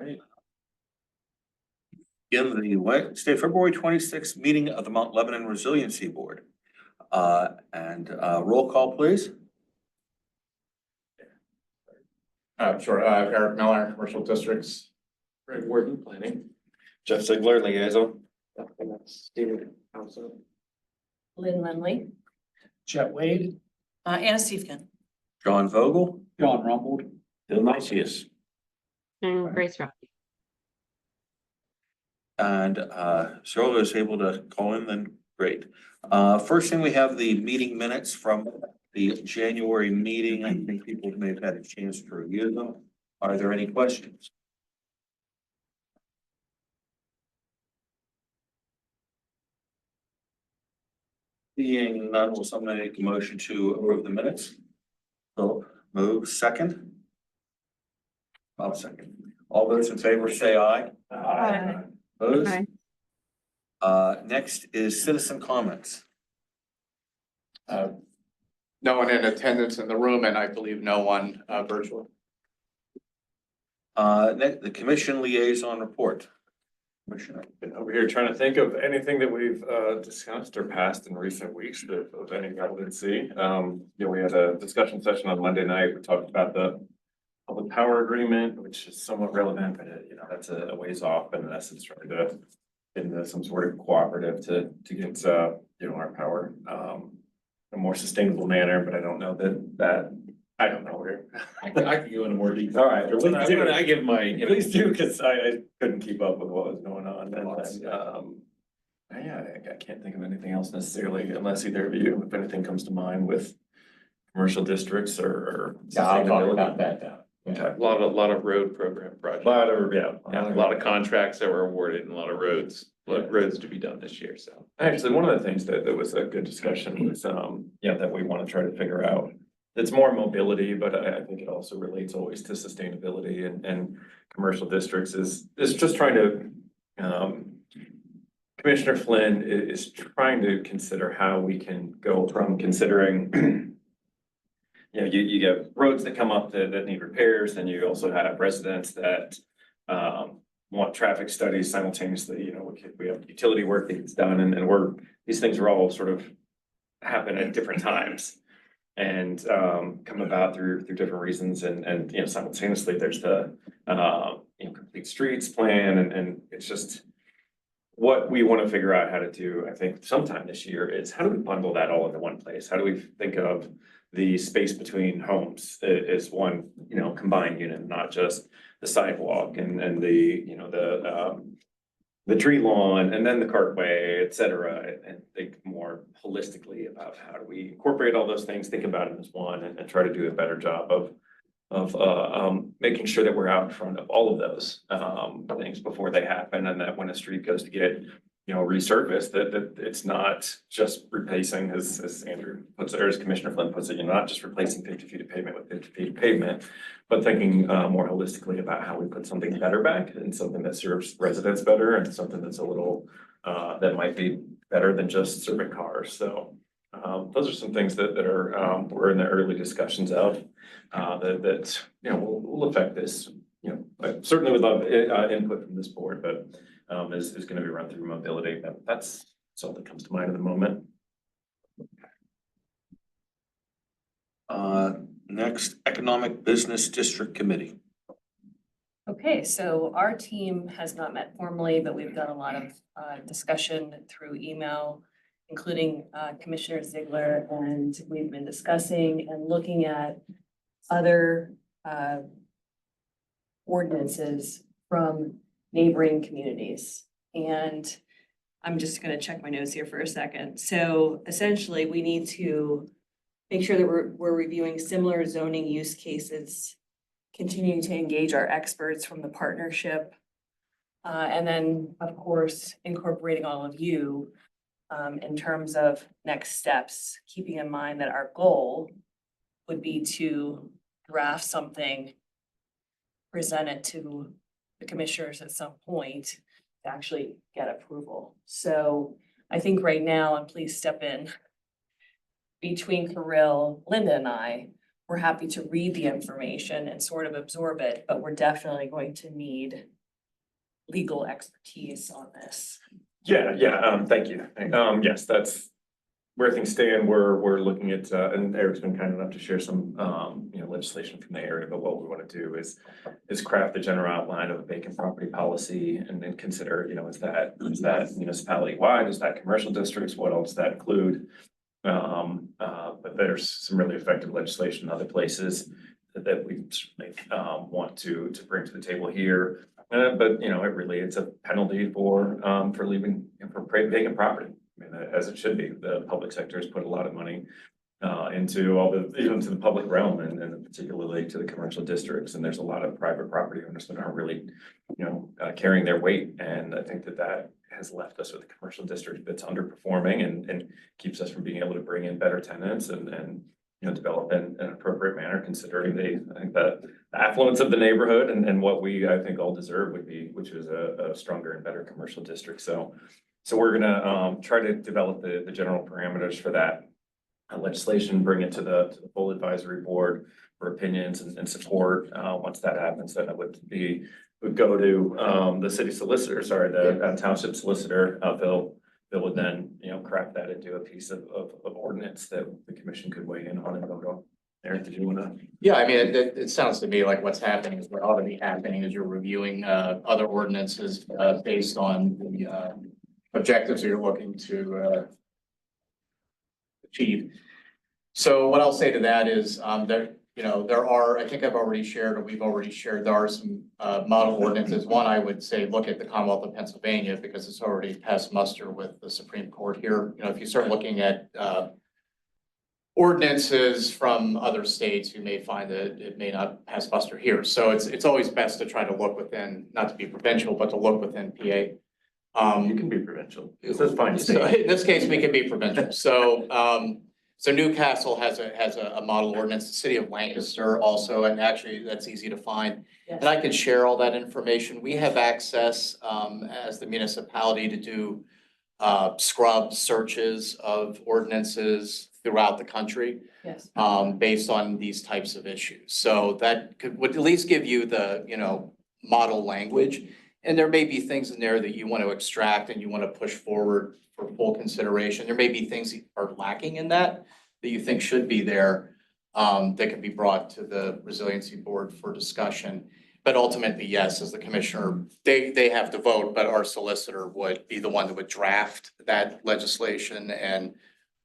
Okay. In the Wednesday, February 26th meeting of the Mount Lebanon Resiliency Board. Roll call, please. Sure. Eric Miller, Commercial Districts. Greg Warden, Planning. Jeff Ziegler, liaison. David Thompson. Lynn Lindley. Chet Wade, Anna Stevkin. John Vogel. John Rumbled, Bill Nicius. And Grace Rock. And Cheryl is able to call in, then great. First thing, we have the meeting minutes from the January meeting. I think people may have had a chance to review them. Are there any questions? Being none, will someone make a motion to approve the minutes? So move second. I'll second. All those in favor say aye. Aye. Opposed? Aye. Next is citizen comments. No one in attendance in the room, and I believe no one virtual. The commission liaison report. Commissioner. Been over here trying to think of anything that we've discussed or passed in recent weeks of any relevancy. We had a discussion session on Monday night. We talked about the public power agreement, which is somewhat relevant, but that's a ways off, and in essence trying to into some sort of cooperative to get our power a more sustainable manner. But I don't know that I don't know where. I could go into more detail. All right, I give my please do, because I couldn't keep up with what was going on. And I can't think of anything else necessarily, unless either of you, if anything comes to mind with commercial districts or. Yeah, I'll talk about that now. Okay. A lot of road program projects. A lot A lot of contracts that were awarded and a lot of roads to be done this year, so. Actually, one of the things that was a good discussion was, that we want to try to figure out. It's more mobility, but I think it also relates always to sustainability and commercial districts is just trying to, Commissioner Flynn is trying to consider how we can go from considering you get roads that come up that need repairs, and you also have residents that want traffic studies simultaneously. We have utility work that gets done, and these things are all sort of happen at different times and come about through different reasons, and simultaneously there's the complete streets plan, and it's just what we want to figure out how to do. I think sometime this year is how do we bundle that all into one place? How do we think of the space between homes is one, combined unit, not just the sidewalk and the tree lawn and then the cartway, et cetera, and think more holistically about how do we incorporate all those things, think about it as one, and try to do a better job of making sure that we're out in front of all of those things before they happen, and that when a street goes to get resurfaced, that it's not just replacing, as Andrew puts it, or as Commissioner Flynn puts it, not just replacing 50 feet of pavement with 50 feet of pavement, but thinking more holistically about how we put something better back, and something that serves residents better, and something that's a little that might be better than just serving cars. So those are some things that are we're in the early discussions of that will affect this. I certainly would love input from this board, but is going to be run through mobility. That's all that comes to mind at the moment. Next, Economic Business District Committee. Okay, so our team has not met formally, but we've done a lot of discussion through email, including Commissioner Ziegler, and we've been discussing and looking at other ordinances from neighboring communities. And I'm just going to check my notes here for a second. So essentially, we need to make sure that we're reviewing similar zoning use cases, continuing to engage our experts from the partnership, and then, of course, incorporating all of you in terms of next steps, keeping in mind that our goal would be to draft something, present it to the commissioners at some point to actually get approval. So I think right now, and please step in, between Kirill, Linda, and I, we're happy to read the information and sort of absorb it, but we're definitely going to need legal expertise on this. Thank you. Yes, that's where things stand. We're looking at, and Eric's been kind enough to share some, legislation from the area, but what we want to do is craft the general outline of a vacant property policy and then consider, is that municipality wide, is that commercial districts, what else does that include? But there's some really effective legislation in other places that we certainly want to bring to the table here. But it's a penalty for leaving, for vacant property. I mean, as it should be. The public sector has put a lot of money into all the, into the public realm and particularly to the commercial districts. And there's a lot of private property owners that aren't really, carrying their weight. And I think that has left us with a commercial district that's underperforming and keeps us from being able to bring in better tenants and develop in an appropriate manner, considering I think the affluence of the neighborhood and what we, I think, all deserve which is a stronger and better commercial district. So we're gonna try to develop the general parameters for that legislation, bring it to the full advisory board for opinions and support. Once that happens, then it would go to the city solicitor, the township solicitor, Bill would then, craft that into a piece of ordinance that the commission could weigh in on and vote on. Eric, did you want to? Yeah, I mean, it sounds to me like what's happening is what ought to be happening is you're reviewing other ordinances based on the objectives that you're looking to achieve. So what I'll say to that is there are, I think I've already shared, or we've already shared, there are some model ordinances. One, I would say, look at the Commonwealth of Pennsylvania because it's already passed muster with the Supreme Court here. If you start looking at ordinances from other states, you may find that it may not pass muster here. So it's always best to try to look within, not to be provincial, but to look within PA. You can be provincial. This is fine. So in this case, we can be provincial. So Newcastle has a model ordinance, the city of Lancaster also, and actually that's easy to find. Yes. And I can share all that information. We have access as the municipality to do scrub searches of ordinances throughout the country Yes. based on these types of issues. So that would at least give you the, model language. And there may be things in there that you want to extract and you want to push forward for full consideration. There may be things that are lacking in that you think should be there that can be brought to the Resiliency Board for discussion. But ultimately, yes, as the commissioner, they have to vote, but our solicitor would be the one that would draft that legislation and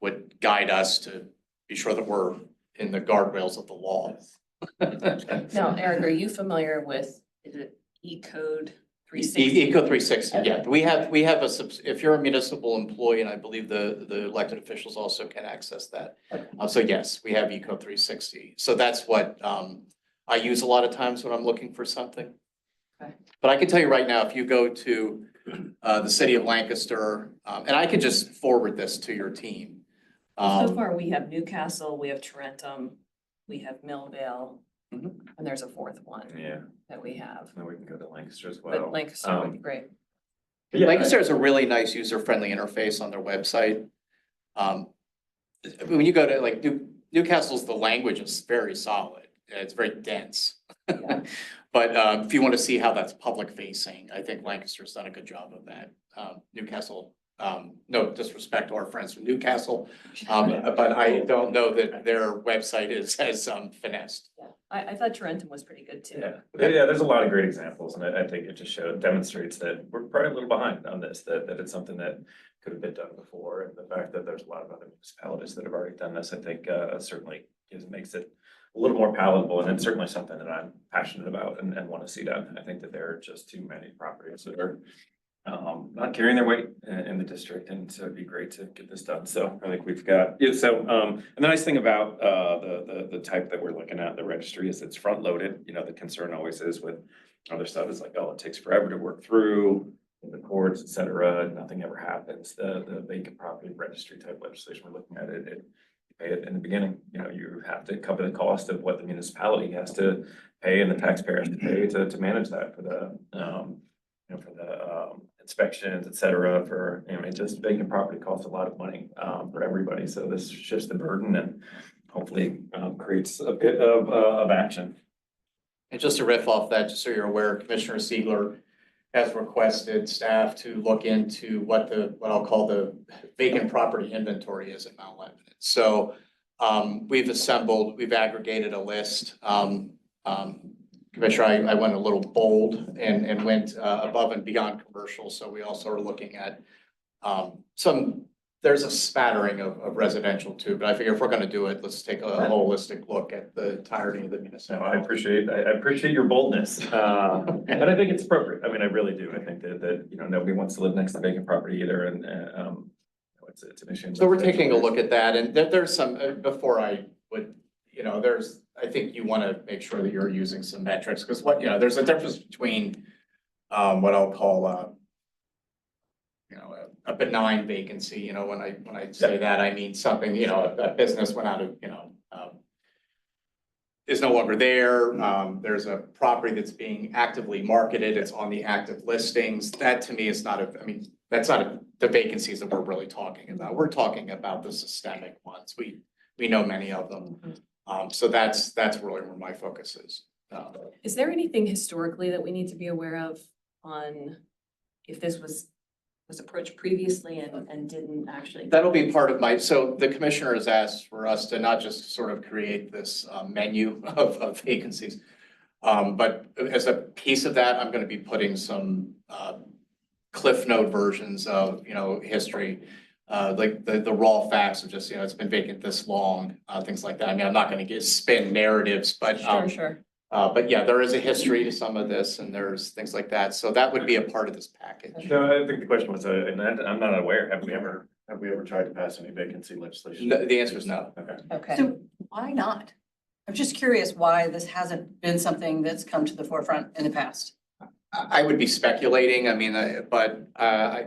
would guide us to be sure that we're in the guardrails of the law. Now, Eric, are you familiar with, is it E-code 360? Eco 360, yeah. We have if you're a municipal employee, and I believe the elected officials also can access that. So yes, we have Eco 360. So that's what I use a lot of times when I'm looking for something. Okay. But I can tell you right now, if you go to the city of Lancaster, and I can just forward this to your team. So far, we have Newcastle, we have Tarentum, we have Millvale, Mhm. and there's a fourth one Yeah, that we have. then we can go to Lancaster as well. But Lancaster would be great. Yeah, Lancaster has a really nice user-friendly interface on their website. When you go to Newcastle's, the language is very solid. It's very dense. Yeah. But if you want to see how that's public facing, I think Lancaster's done a good job of that. Newcastle, no disrespect to our friends from Newcastle, but I don't know that their website is as finessed. Yeah. I thought Tarentum was pretty good too. Yeah, there's a lot of great examples, and I think it just demonstrates that we're probably a little behind on this, that it's something that could have been done before, and the fact that there's a lot of other municipalities that have already done this, I think certainly makes it a little more palatable, and it's certainly something that I'm passionate about and want to see done. I think that there are just too many properties that are not carrying their weight in the district, and so it'd be great to get this done. So I think we've got, and the nice thing about the type that we're looking at, the registry, is it's front loaded. The concern always is with other stuff is like, oh, it takes forever to work through the courts, et cetera, nothing ever happens. The vacant property registry type legislation we're looking at, it you pay it in the beginning. You have to cover the cost of what the municipality has to pay and the taxpayer has to pay to manage that for the inspections, et cetera, just vacant property costs a lot of money for everybody. So this shifts the burden, and hopefully creates a bit of action. And just to riff off that, just so you're aware, Commissioner Siegler has requested staff to look into what I'll call the vacant property inventory is at Mount Lebanon. So we've aggregated a list. Commissioner, I went a little bold and went above and beyond commercial. So we also are looking at there's a spattering of residential too, but I figure if we're gonna do it, let's take a holistic look at the entirety of the So municipality. I appreciate your boldness, and I think it's appropriate. I mean, I really do. I think that you know, nobody wants to live next to vacant property either, and it's an issue. So we're taking a look at that, and there's some, before I would, I think you wanna make sure that you're using some metrics, because there's a difference between what I'll call a benign vacancy, when I say that, I mean something, a business went out of, is no longer there. There's a property that's being actively marketed, it's on the active listings. That to me is that's not the vacancies that we're really talking about. We're talking about the systemic ones. We know many of them. So that's really where my focus is. Is there anything historically that we need to be aware of on if this was approached previously and didn't actually? That'll be part of so the commissioner has asked for us to not just sort of create this menu of vacancies. But as a piece of that, I'm gonna be putting some Cliff Note versions of, history. Like the raw facts of just, it's been vacant this long, things like that. I mean, I'm not gonna spin narratives, but Sure. but yeah, there is a history to some of this and there's things like that. So that would be a part of this package. No, I think the question was, and I'm not aware, have we ever tried to pass any vacancy legislation? No, the answer is no. Okay. Okay. So why not? I'm just curious why this hasn't been something that's come to the forefront in the past. I would be speculating, but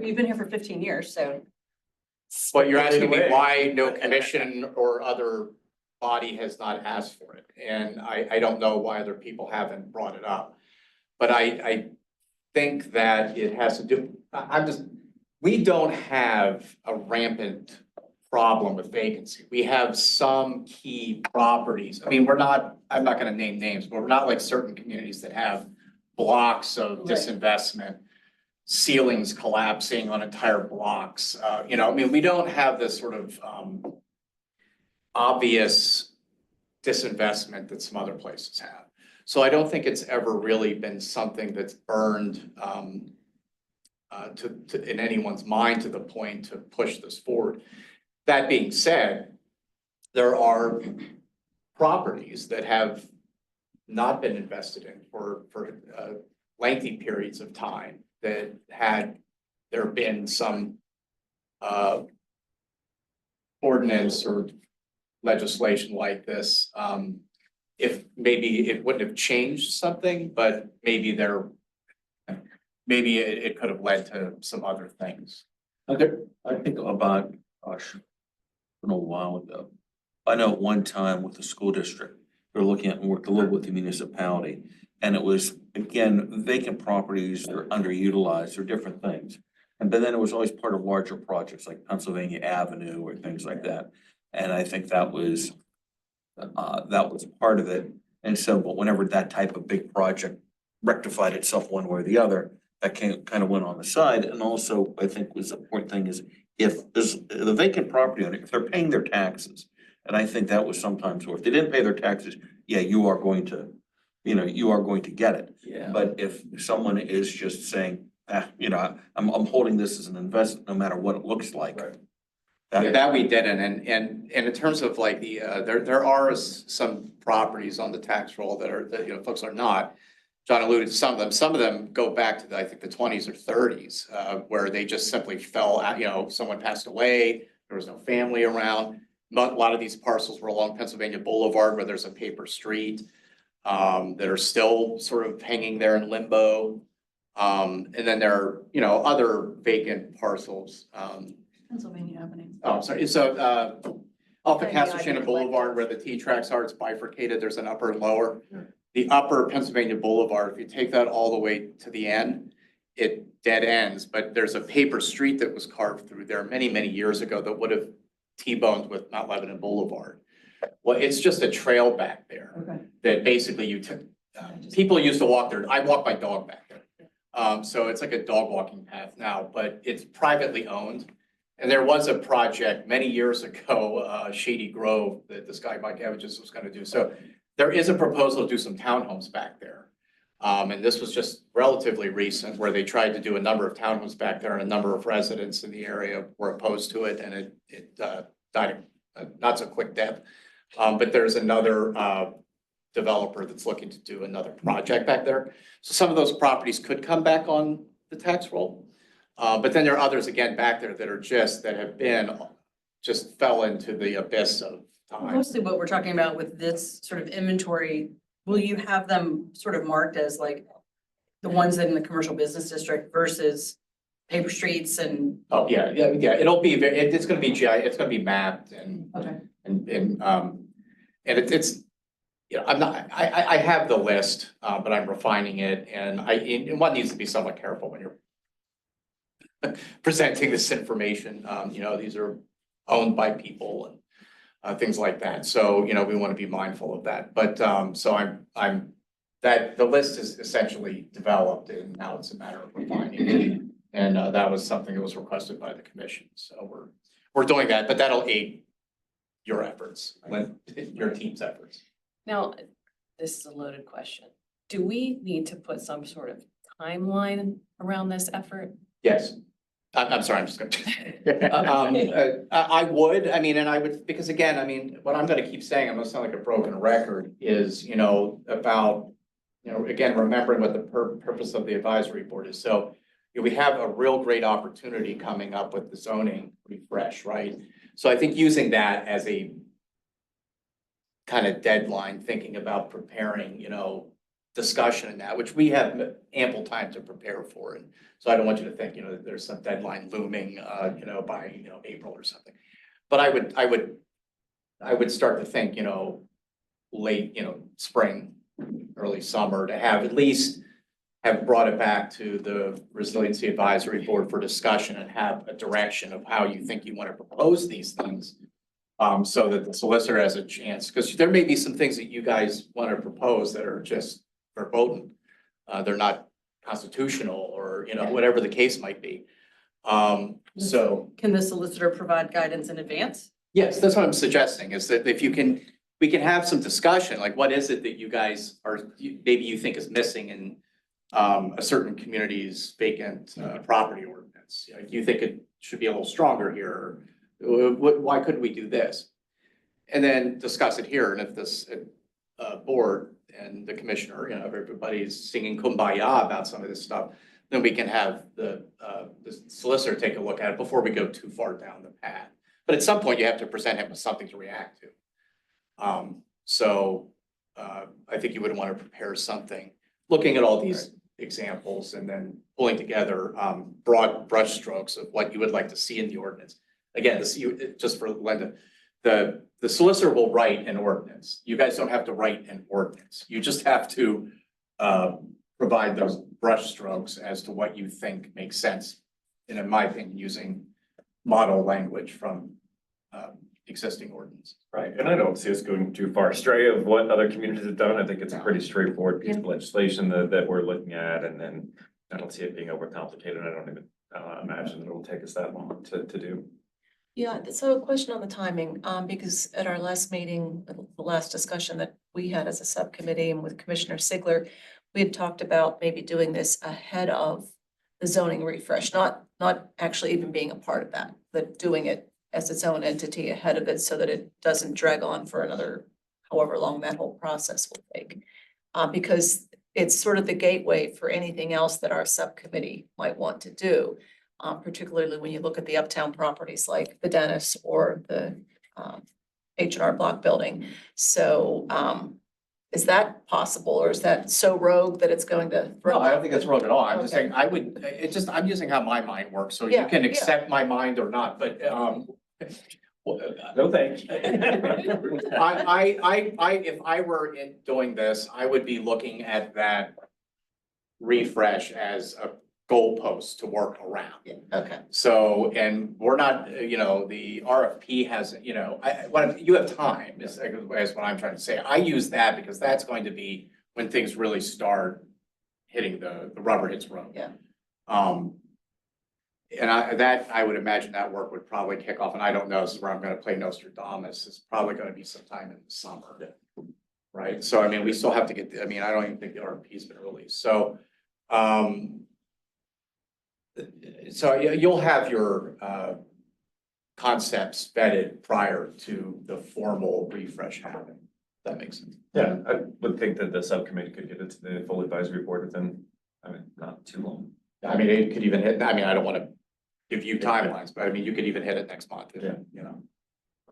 You've been here for 15 years, so. but you're asking me Either way. why no commission or other body has not asked for it. And I don't know why other people haven't brought it up. But I think that it has to do, we don't have a rampant problem with vacancy. We have some key properties. I mean, I'm not gonna name names, but we're not like certain communities that have blocks of Right. disinvestment, ceilings collapsing on entire blocks. We don't have this sort of obvious disinvestment that some other places have. So I don't think it's ever really been something that's burned in anyone's mind to the point to push this forward. That being said, there are properties that have not been invested in for lengthy periods of time that had there been some ordinance or legislation like this, if maybe it wouldn't have changed something, but maybe it could have led to some other things. I think about, gosh, been a while ago. I know at one time with the school district, they're looking at and worked a little with the municipality. And it was, again, vacant properties, they're underutilized, they're different things. But then it was always part of larger projects like Pennsylvania Avenue or things like that. And I think that was part of it. And so, but whenever that type of big project rectified itself one way or the other, that kind of went on the side. And also, I think was the important thing is if the vacant property owner, if they're paying their taxes, and I think that was sometimes, or if they didn't pay their taxes, yeah, you are going to get it. Yeah. But if someone is just saying, I'm holding this as an investment, no matter what it looks like. Right. That we didn't, and in terms of like there are some properties on the tax roll that folks are not. John alluded to some of them. Some of them go back to I think the 20s or 30s, where they just simply fell out, someone passed away, there was no family around. A lot of these parcels were along Pennsylvania Boulevard where there's a paper street, that are still sort of hanging there in limbo. And then there are, other vacant parcels, Pennsylvania Avenue. oh, sorry, so, off of Yeah, Castle I Shannon recollect Boulevard where the T tracks are, it's bifurcated, there's an upper and lower. The upper Pennsylvania Boulevard, if you take that all the way to the end, it dead ends, but there's a paper street that was carved through there many, many years ago that would have T-boned with Mount Lebanon Boulevard. Well, it's just a trail back there Okay. that basically you took, people used to walk there. I walk my dog back there. So it's like a dog walking path now, but it's privately owned. And there was a project many years ago, Shady Grove, that this guy Mike Avages was gonna do. So there is a proposal to do some townhomes back there. And this was just relatively recent where they tried to do a number of townhomes back there and a number of residents in the area were opposed to it and it died a not so quick death. But there's another developer that's looking to do another project back there. So some of those properties could come back on the tax roll. But then there are others again back there that are that have been, just fell into the abyss of time. Mostly what we're talking about with this sort of inventory, will you have them sort of marked as like the ones that in the commercial business district versus paper streets and? Oh, yeah, it'll be, it's gonna be it's gonna be mapped and, Okay. and it's, you know, I have the list, but I'm refining it and one needs to be somewhat careful when you're presenting this information. You know, these are owned by people and things like that. So, you know, we want to be mindful of that. But so the list is essentially developed and now it's a matter of refining it. And that was something that was requested by the commission. So we're doing that, but that'll aid your efforts, your team's efforts. Now, this is a loaded question. Do we need to put some sort of timeline around this effort? Yes. I'm sorry, I'm just gonna. I would, I mean, and I would, because again, I mean, what I'm gonna keep saying, I'm gonna sound like a broken record, is, you know, about, you know, again, remembering what the purpose of the advisory board is. So you know, we have a real great opportunity coming up with the zoning refresh, right? So I think using that as a kind of deadline, thinking about preparing, you know, discussion in that, which we have ample time to prepare for. And so I don't want you to think, you know, that there's some deadline looming, you know, by, you know, April or something. But I would start to think, you know, late, you know, spring, early summer to have at least have brought it back to the Resiliency Advisory Board for discussion and have a direction of how you think you want to propose these things. So that the solicitor has a chance, because there may be some things that you guys want to propose that are just verboten. They're not constitutional or, you know, whatever the case might be. So. Can the solicitor provide guidance in advance? Yes, that's what I'm suggesting, is that if you can, we can have some discussion, like what is it that you guys are, maybe you think is missing in a certain community's vacant property ordinance? Like, you think it should be a little stronger here? Why couldn't we do this? And then discuss it here, and if this board and the commissioner, you know, if everybody's singing kumbaya about some of this stuff, then we can have the solicitor take a look at it before we go too far down the path. But at some point, you have to present him with something to react to. I think you would want to prepare something, looking at all these examples and then pulling together broad brush strokes of what you would like to see in the ordinance. Again, this, just for Linda, the solicitor will write an ordinance. You guys don't have to write an ordinance. You just have to provide those brush strokes as to what you think makes sense. And in my opinion, using model language from existing ordinance. Right, and I don't see us going too far astray of what other communities have done. I think it's a pretty straightforward piece of legislation that we're looking at, and then I don't see it being overcomplicated. I don't even imagine that it will take us that long to do. Yeah, so a question on the timing, because at our last meeting, the last discussion that we had as a subcommittee and with Commissioner Sigler, we had talked about maybe doing this ahead of the zoning refresh, not actually even being a part of that, but doing it as its own entity ahead of it so that it doesn't drag on for another, however long that whole process will take. Because it's sort of the gateway for anything else that our subcommittee might want to do. Particularly when you look at the uptown properties like the Dennis or the H&R Block building. So is that possible, or is that so rogue that it's going to throw? No, I don't think that's wrong at all. I'm just Okay. saying, I'm using how my mind works, so you Yeah, can yeah. accept my mind or not, but No, thank you. if I were doing this, I would be looking at that refresh as goalposts to work around. Yeah, okay. So, and we're not, the RFP has, you have time, is what I'm trying to say. I use that because that's going to be when things really start hitting the rubber hits road. Yeah. And I would imagine that work would probably kick off, and I don't know, this is where I'm gonna play Nostradamus, it's probably gonna be sometime in the summer. Right, so I mean, we still have to get, I don't even think the RFP's been released, so, you'll have your, concepts vetted prior to the formal refresh happening. That makes sense. Yeah, I would think that the subcommittee could get it to the full advisory board within, not too long. I mean, it could even hit, I don't wanna give you timelines, but I mean, you could even hit it next month, Yeah.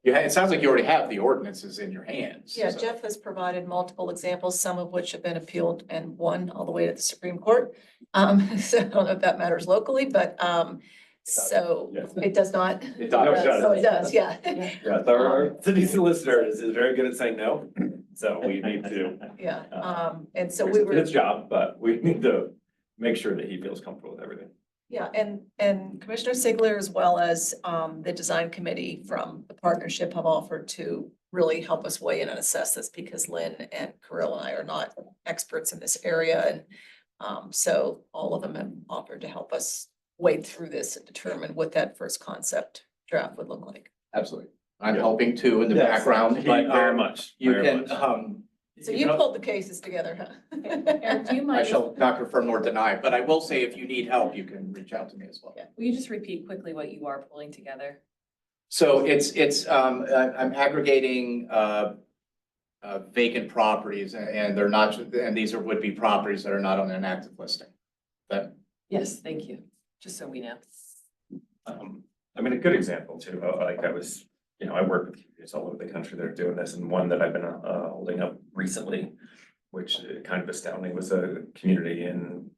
Yeah, it sounds like you already have the ordinances in your hands. Yeah, so. Jeff has provided multiple examples, some of which have been appealed and won all the way to the Supreme Court. So I don't know if that matters locally, but, so Yes. it does not. It does. So it does, yeah. Yeah, so our city solicitor is very good at saying no, so we need to. Yeah, and so we were. His job, but we need to make sure that he feels comfortable with everything. Yeah, and Commissioner Sigler, as well as the design committee from the partnership, have offered to really help us weigh in and assess this, because Lynn and Kirill and I are not experts in this area. And so all of them have offered to help us wade through this and determine what that first concept draft would look like. Absolutely. I'm Yeah. helping too in the Yes, background, but very much. you very can, much. So you pulled the cases together, huh? Eric, do you I mind, shall not confirm nor deny, but I will say if you need help, you can reach out to me as well. will you just repeat quickly what you are pulling together? So I'm aggregating, vacant properties and they're not, and these would be properties that are not on an active listing. That, Yes, thank you, just so we know. A good example too, like I work with communities all over the country that are doing this, and one that I've been holding up recently, which kind of astounding, was a community in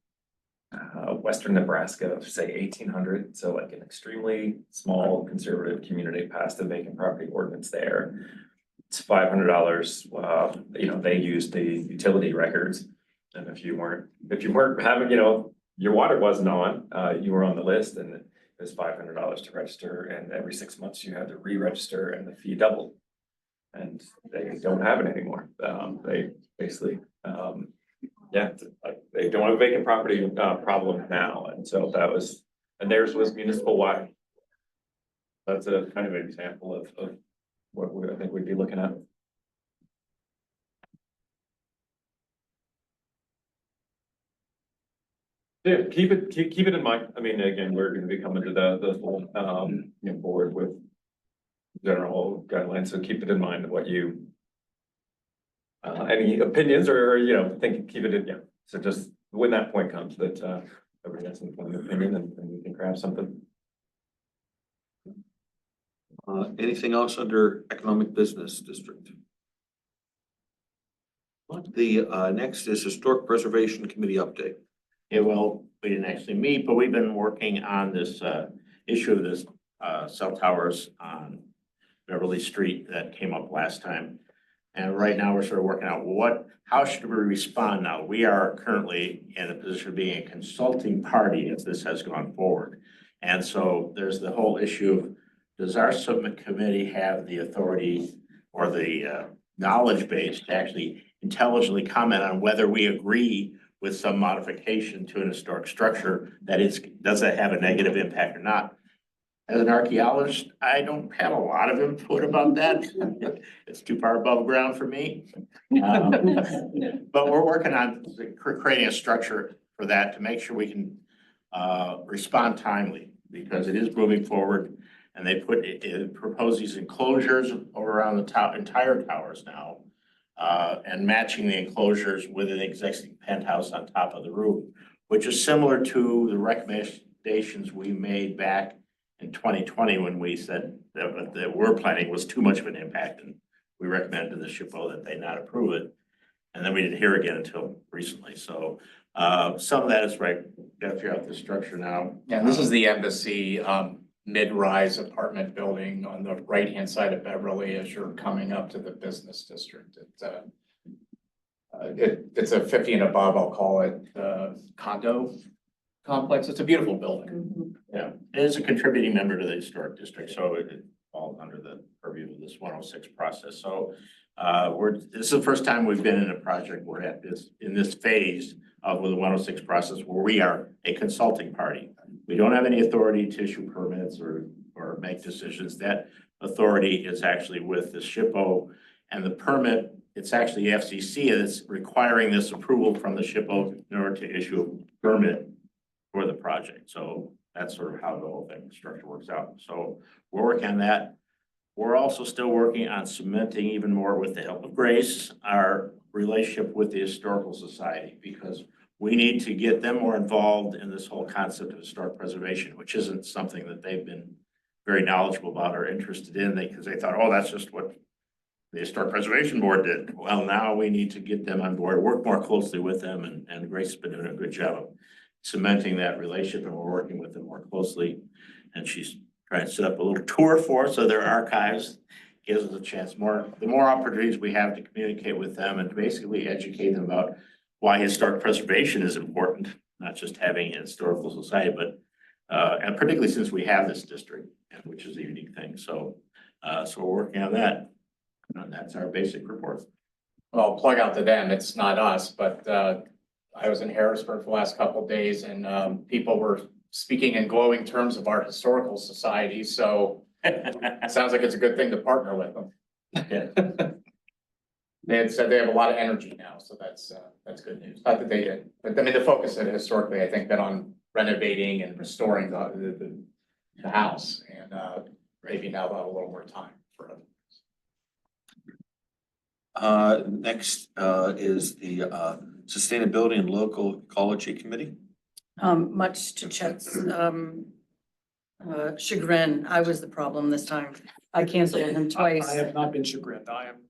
western Nebraska of say 1800, so like an extremely small conservative community, passed a vacant property ordinance there. It's $500. They used the utility records, and if you weren't having, your water wasn't on, you were on the list, and it was $500 to register, and every 6 months you had to re-register, and the fee doubled. And they don't have it anymore. They basically, they don't have a vacant property problem now, and so and theirs was municipal wide. That's a kind of an example of what I think we'd be looking at. Yeah, keep it in mind. Again, we're gonna be coming to the full board with general guidelines, so keep it in mind what you any opinions or keep it in, so just when that point comes that everybody has an opinion and we can craft something. Anything else under economic business district? The next is historic preservation committee update. Yeah, well, we didn't actually meet, but we've been working on this issue of this cell towers on Beverly Street that came up last time. And right now we're sort of working out how should we respond now? We are currently in a position of being a consulting party as this has gone forward. And so there's the whole issue of, does our subcommittee have the authority or the knowledge base to actually intelligently comment on whether we agree with some modification to an historic structure does that have a negative impact or not? As an archaeologist, I don't have a lot of input about that. It's too far above ground for me. But we're working on creating a structure for that to make sure we can respond timely, because it is moving forward. And they propose these enclosures around the entire towers now. And matching the enclosures with an existing penthouse on top of the roof, which is similar to the recommendations we made back in 2020 when we said that we're planning was too much of an impact, and we recommended to the SHPO that they not approve it. And then we didn't hear again until recently. So some of that is right. Got to figure out the structure now. yeah, this is the embassy mid-rise apartment building on the right-hand side of Beverly as you're coming up to the business district. It's a 50 and above, I'll call it, condo complex. It's a beautiful building. Yeah, it is a contributing member to the historic district, so it falls under the purview of this 106 process. So this is the first time we've been in a project where in this phase of the 106 process where we are a consulting party. We don't have any authority to issue permits or make decisions. That authority is actually with the SHPO, and the permit, it's actually FCC that's requiring this approval from the SHPO in order to issue a permit for the project. So that's sort of how the whole thing structure works out. So we're working on that. We're also still working on cementing even more with the help of Grace, our relationship with the Historical Society, because we need to get them more involved in this whole concept of historic preservation, which isn't something that they've been very knowledgeable about or interested in, because they thought, oh, that's just what the Historic Preservation Board did. Well, now we need to get them on board, work more closely with them, and Grace has been doing a good job of cementing that relationship, and we're working with them more closely. And she's trying to set up a little tour for us of their archives, gives us a chance the more opportunities we have to communicate with them and to basically educate them about why historic preservation is important, not just having a historical society, but and particularly since we have this district, which is a unique thing. So we're working on that. And that's our basic report. Well, plug out to them. It's not us, but I was in Harrisburg for the last couple of days, and people were speaking in glowing terms of our historical society. So it sounds like it's a good thing to partner with them. Yeah. They had said they have a lot of energy now, so that's good news. Not that they did, but I mean, the focus had historically, I think, been on renovating and restoring the house, and maybe now they'll have a little more time for it. Next is the Sustainability and Local Ecology Committee. Much to Chet's chagrin, I was the problem this time. I canceled him twice. I have not been chagrined. I am.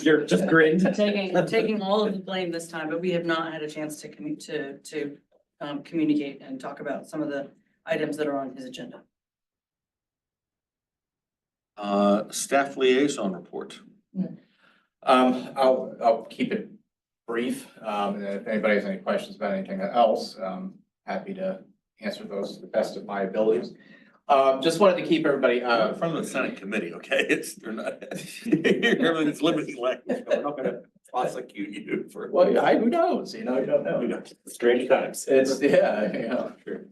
You're just grinned. Taking all of the blame this time, but we have not had a chance to communicate and talk about some of the items that are on his agenda. Staff liaison report. I'll keep it brief, and if anybody has any questions about anything else, happy to answer those to the best of my abilities. Just wanted to keep everybody, From the Senate committee, okay? They're not, everything's limiting language. We're not gonna prosecute you for. well, who knows, you don't know. Strange times. It's, sure.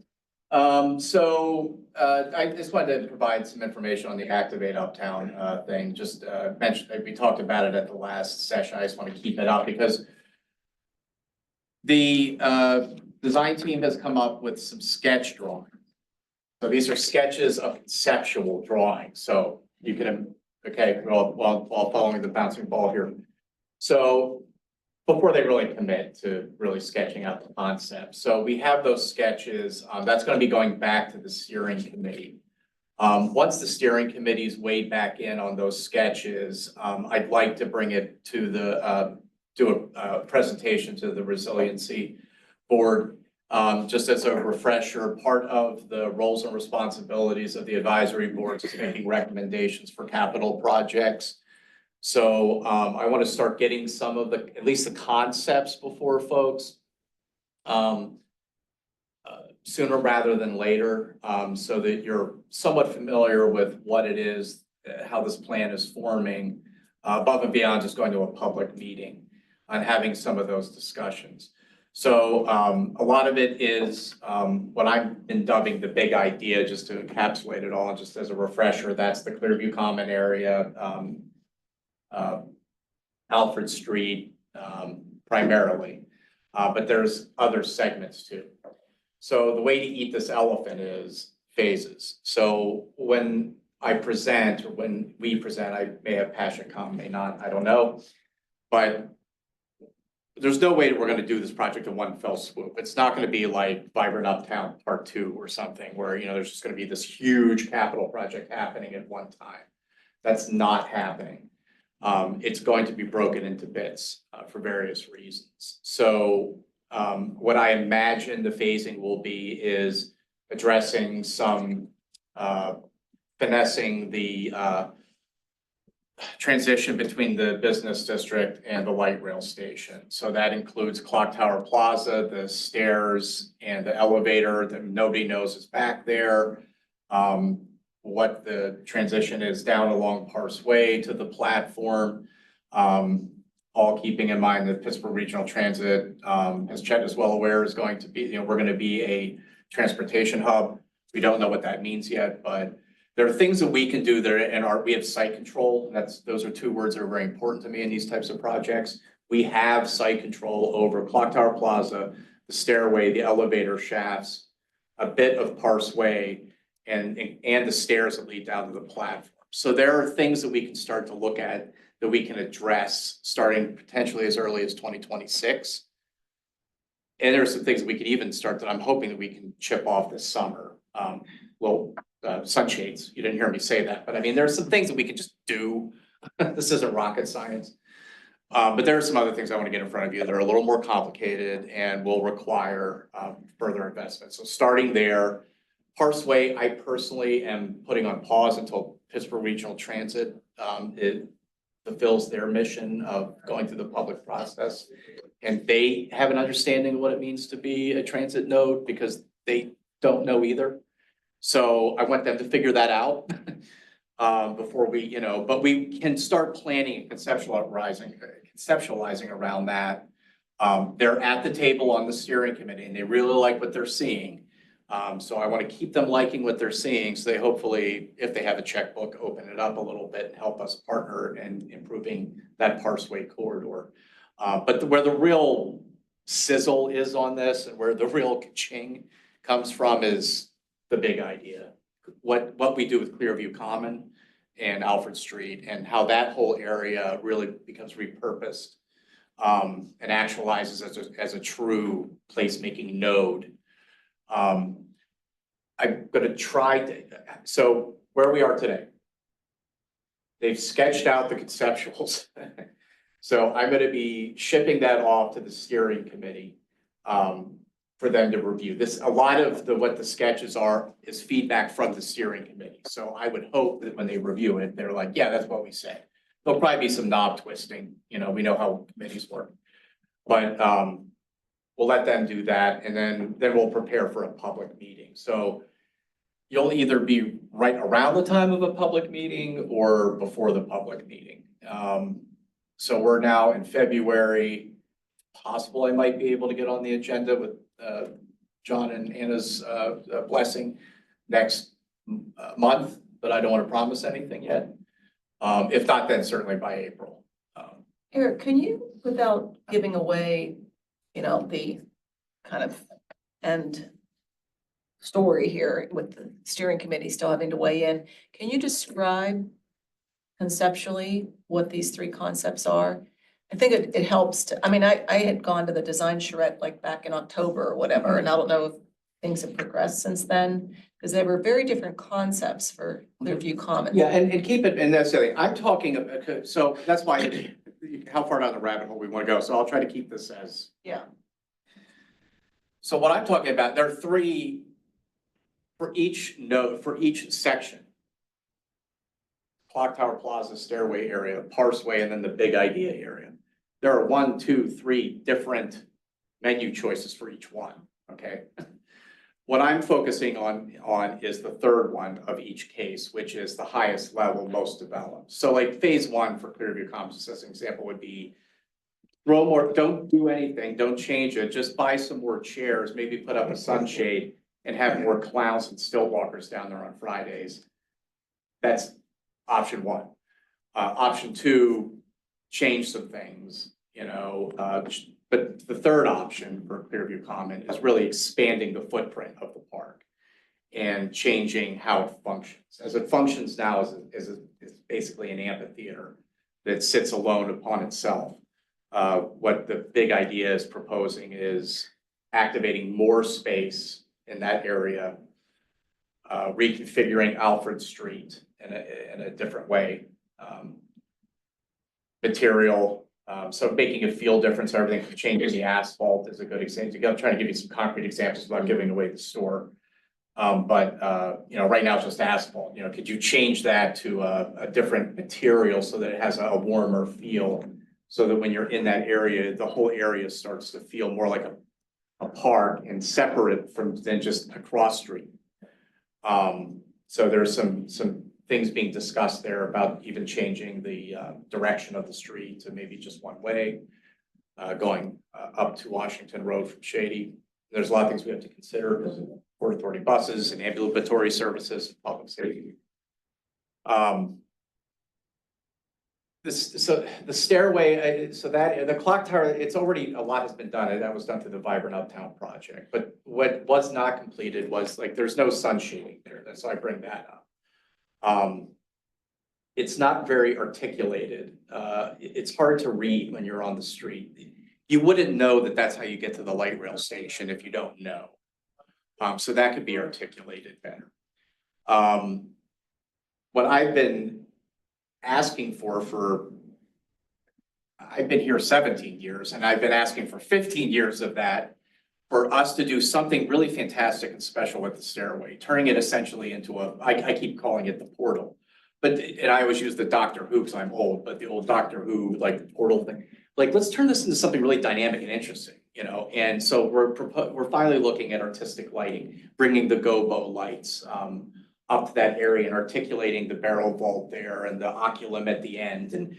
So, I just wanted to provide some information on the Activate Uptown, thing, just, mentioned, we talked about it at the last session, I just want to keep it up because the, design team has come up with some sketch drawings. So these are sketches of conceptual drawings, so you can, okay, while following the bouncing ball here. So before they really commit to really sketching out the concept. So we have those sketches, that's gonna be going back to the steering committee. Once the steering committee's weighed back in on those sketches, I'd like to bring it to the, do a presentation to the Resiliency Board. Just as a refresher, part of the roles and responsibilities of the advisory boards is making recommendations for capital projects. So I want to start getting some of the, at least the concepts before folks sooner rather than later, so that you're somewhat familiar with what it is, how this plan is forming, above and beyond just going to a public meeting and having some of those discussions. So a lot of it is what I've been dubbing the big idea, just to encapsulate it all, just as a refresher. That's the Clearview Common area, Alfred Street primarily, but there's other segments too. So the way to eat this elephant is phases. So when I present, or when we present, I may have passion come, may not, I don't know, but there's no way that we're gonna do this project in one fell swoop. It's not gonna be like Vibrant Uptown Part 2 or something where, there's just gonna be this huge capital project happening at one time. That's not happening. It's going to be broken into bits for various reasons. So what I imagine the phasing will be is addressing some finessing the transition between the business district and the light rail station. So that includes Clock Tower Plaza, the stairs and the elevator that nobody knows is back there. What the transition is down along Parse Way to the platform. All keeping in mind that Pittsburgh Regional Transit, as Chet is well aware, is going to be, we're going to be a transportation hub. We don't know what that means yet, but there are things that we can do there, and we have site control. And those are two words that are very important to me in these types of projects. We have site control over Clock Tower Plaza, the stairway, the elevator shafts, a bit of Parse Way, and the stairs that lead down to the platform. So there are things that we can start to look at that we can address starting potentially as early as 2026. And there are some things that we could even start that I'm hoping that we can chip off this summer. Sunshades, you didn't hear me say that, but I mean, there are some things that we could just do. This isn't rocket science. But there are some other things I want to get in front of you that are a little more complicated and will require further investment. So starting there, Parse Way, I personally am putting on pause until Pittsburgh Regional Transit it fulfills their mission of going through the public process. And they have an understanding of what it means to be a transit node because they don't know either. So I want them to figure that out before we, but we can start planning and conceptualizing around that. They're at the table on the steering committee and they really like what they're seeing. So I want to keep them liking what they're seeing. So they hopefully, if they have a checkbook, open it up a little bit and help us partner in improving that Parse Way corridor. But where the real sizzle is on this and where the real ka-ching comes from is the big idea. What we do with Clearview Common and Alfred Street and how that whole area really becomes repurposed and actualizes as a true placemaking node. I'm gonna try so where we are today, they've sketched out the conceptuals. So I'm gonna be shipping that off to the steering committee for them to review. A lot of what the sketches are is feedback from the steering committee. So I would hope that when they review it, they're like, yeah, that's what we said. There'll probably be some knob twisting, we know how committees work. But we'll let them do that and then we'll prepare for a public meeting. So you'll either be right around the time of a public meeting or before the public meeting. So we're now in February. Possible I might be able to get on the agenda with John and Anna's blessing next month, but I don't want to promise anything yet. If not, then certainly by April. Eric, can you, without giving away, the kind of end story here with the steering committee still having to weigh in, can you describe conceptually what these three concepts are? I think it helps to, I had gone to the design charrette like back in October or whatever, and I don't know if things have progressed since then, because they were very different concepts for Clearview Common. Yeah, and keep it, and that's the thing, I'm talking about, so that's why, how far down the rabbit hole we want to go, so I'll try to keep this as. Yeah. So what I'm talking about, there are three for each node, for each section. Clock Tower Plaza stairway area, Parse Way, and then the big idea area. There are 1, 2, 3 different menu choices for each one, okay? What I'm focusing on is the third one of each case, which is the highest level, most developed. So like phase 1 for Clearview Commons, as an example, would be throw more, don't do anything, don't change it, just buy some more chairs, maybe put up a sunshade and have more clowns and stilt walkers down there on Fridays. That's option 1. Option 2, change some things, but the third option for Clearview Common is really expanding the footprint of the park and changing how it functions. As it functions now is basically an amphitheater that sits alone upon itself. What the big idea is proposing is activating more space in that area, reconfiguring Alfred Street in a different way. Material, so making a feel difference, everything from changing the asphalt is a good example. I'm trying to give you some concrete examples without giving away the store. But, you know, right now it's just asphalt, you know, could you change that to a different material so that it has a warmer feel? So that when you're in that area, the whole area starts to feel more like a park and separate from than just a cross street. So there's some things being discussed there about even changing the direction of the street to maybe just one way, going up to Washington Road from Shady. There's a lot of things we have to consider, because of Port Authority buses and ambulatory services, public safety. So the stairway, so that the clock tower, it's already, a lot has been done. That was done through the Vibrant Uptown project. But what was not completed was, like, there's no sun shading there. That's why I bring that up. It's not very articulated. It's hard to read when you're on the street. You wouldn't know that that's how you get to the light rail station if you don't know. So that could be articulated better. What I've been asking for, I've been here 17 years, and I've been asking for 15 years of that, for us to do something really fantastic and special with the stairway, turning it essentially into I keep calling it the portal. But, and I always use the Doctor Who, because I'm old, but the old Doctor Who, like the portal thing. Like, let's turn this into something really dynamic and interesting, you know? And so we're finally looking at artistic lighting, bringing the gobo lights up to that area and articulating the barrel vault there and the oculum at the end, and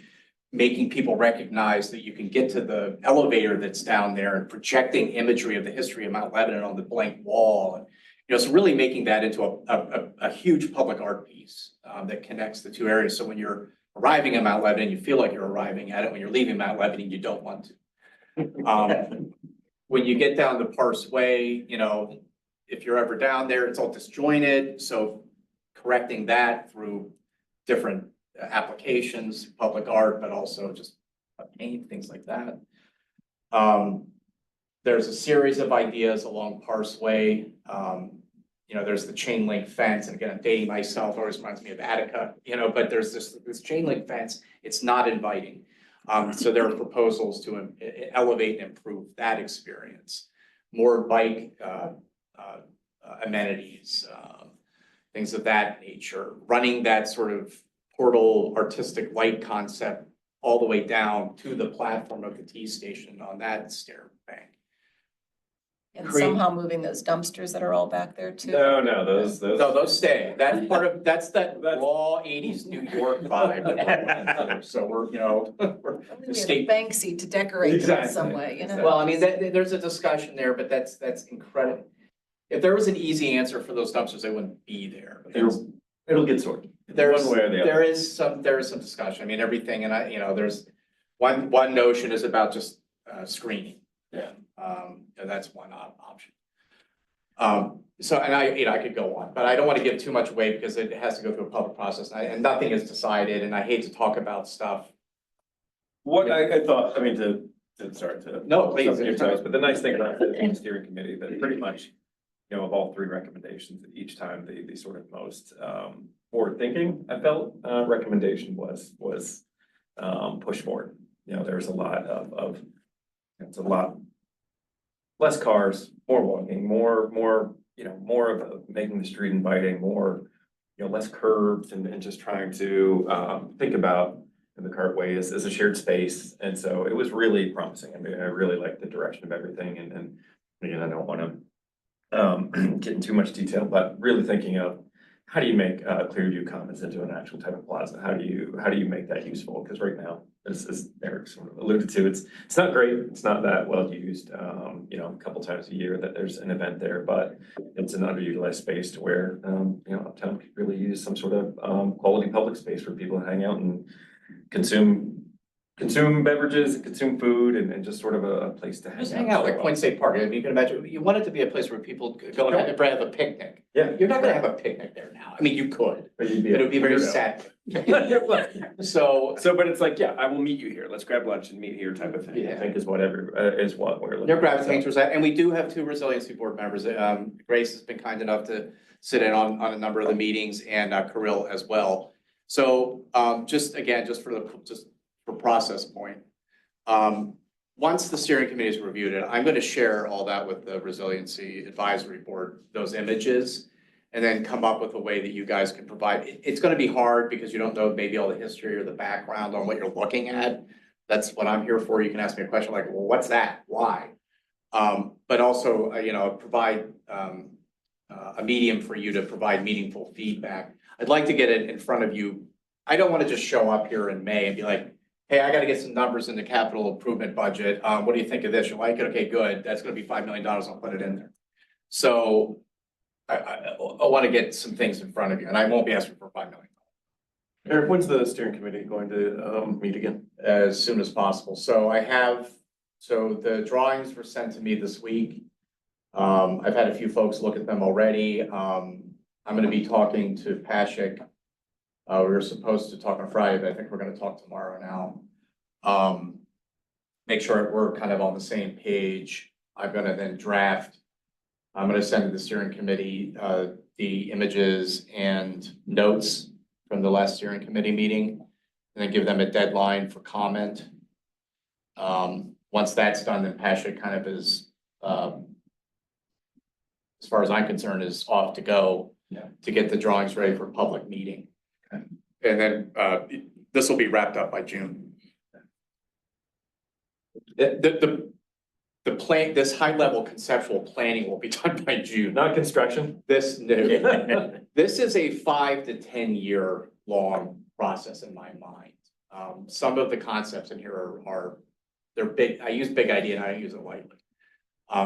making people recognize that you can get to the elevator that's down there, and projecting imagery of the history of Mount Lebanon on the blank wall. And, you know, so really making that into a huge public art piece that connects the two areas. So when you're arriving at Mount Lebanon, you feel like you're arriving at it. When you're leaving Mount Lebanon, you don't want to. When you get down to Parse Way, you know, if you're ever down there, it's all disjointed. So correcting that through different applications, public art, but also just paint, things like that. There's a series of ideas along Parseway. You know, there's the chain link fence, and again, I'm dating myself, always reminds me of Attica, you know, but there's this chain link fence, it's not inviting. So there are proposals to elevate and improve that experience. More bike amenities, things of that nature, running that sort of portal artistic light concept all the way down to the platform of the T station on that stair bank. And somehow moving those dumpsters that are all back there too. No, those. No, those stay. That's part of, that's that raw 80s New York vibe. So we're, you know, we're We have state. Banksy to decorate them in some Exactly. way, you know? Well, I mean, there's a discussion there, but that's incredible. If there was an easy answer for those dumpsters, they wouldn't be there. But It'll get sorted. There's, One way or the other. there is some discussion. I mean, everything, and you know, there's one notion is about just screening. Yeah. And that's one option. So, and I could go on, but I don't want to give too much away because it has to go through a public process, and nothing is decided, and I hate to talk about stuff. What I thought, I mean, sorry to. No, please. Your toes, but the nice thing about the steering committee, that pretty much, you know, of all three recommendations, each time the sort of most forward thinking, I felt, recommendation was push forward. You know, there's a lot of it's a lot less cars, more walking, more, you know, more of making the street inviting, more, you know, less curbs, and just trying to think about the cartway as a shared space. And so it was really promising. I mean, I really liked the direction of everything, and again, I don't want to get in too much detail, but really thinking of how do you make Clearview Commons into an actual type of plaza? How do you make that useful? Because right now, as Eric sort of alluded to, it's not great. It's not that well used. You know, a couple times a year that there's an event there, but it's an underutilized space to where you know, Uptown could really use some sort of quality public space for people to hang out and consume beverages, consume food, and just sort of a place to Just hang out like Point State Park. I mean, you can imagine, you want it to be a place where people go and have a picnic. Yeah. You're not gonna have a picnic there now. I mean, you could, But but it would be very sad. So, But it's like, yeah, I will meet you here. Let's grab lunch and meet here type of thing. I Yeah. think is what we're looking. they're gravitating towards that, and we do have 2 Resiliency Board members. Grace has been kind enough to sit in on a number of the meetings, and Kirill as well. So, just for process point. Once the steering committee has reviewed it, I'm going to share all that with the Resiliency Advisory Board, those images. and then come up with a way that you guys can provide. It's gonna be hard because you don't know maybe all the history or the background on what you're looking at. That's what I'm here for. You can ask me a question like, well, what's that? Why? But also, provide a medium for you to provide meaningful feedback. I'd like to get it in front of you. I don't want to just show up here in May and be like, hey, I got to get some numbers in the capital improvement budget. What do you think of this? You like it? Okay, good. That's going to be $5 million. I'll put it in there. So I want to get some things in front of you, and I won't be asking for $5 million. Eric, when's the steering committee going to meet again? As soon as possible. So the drawings were sent to me this week. I've had a few folks look at them already. I'm gonna be talking to Pashik. We were supposed to talk on Friday, but I think we're gonna talk tomorrow now. Make sure we're kind of on the same page. I'm gonna then draft. I'm gonna send to the steering committee, the images and notes from the last steering committee meeting, and then give them a deadline for comment. Once that's done, then Pashik kind of is, as far as I'm concerned, is off to go to get the drawings ready for public meeting. Okay. And then this will be wrapped up by June. The plan, this high level conceptual planning will be done by June. Not construction? This is a 5 to 10 year long process in my mind. Some of the concepts in here they're big. I use big idea and I use it lightly.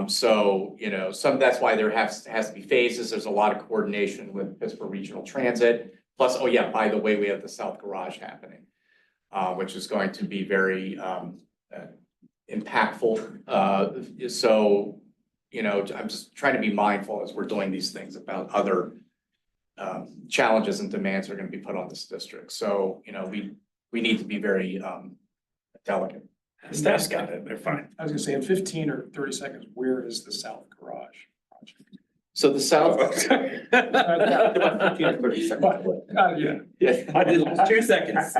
So, that's why there has to be phases. There's a lot of coordination with Pittsburgh Regional Transit. Plus, oh yeah, by the way, we have the South Garage happening, which is going to be very impactful. So, I'm just trying to be mindful as we're doing these things about other challenges and demands that are going to be put on this district. So, we need to be very delicate. Staff's got it, they're fine. I was gonna say in 15 or 30 seconds, where is the South Garage project? So the South. Yeah. I did last 2 seconds.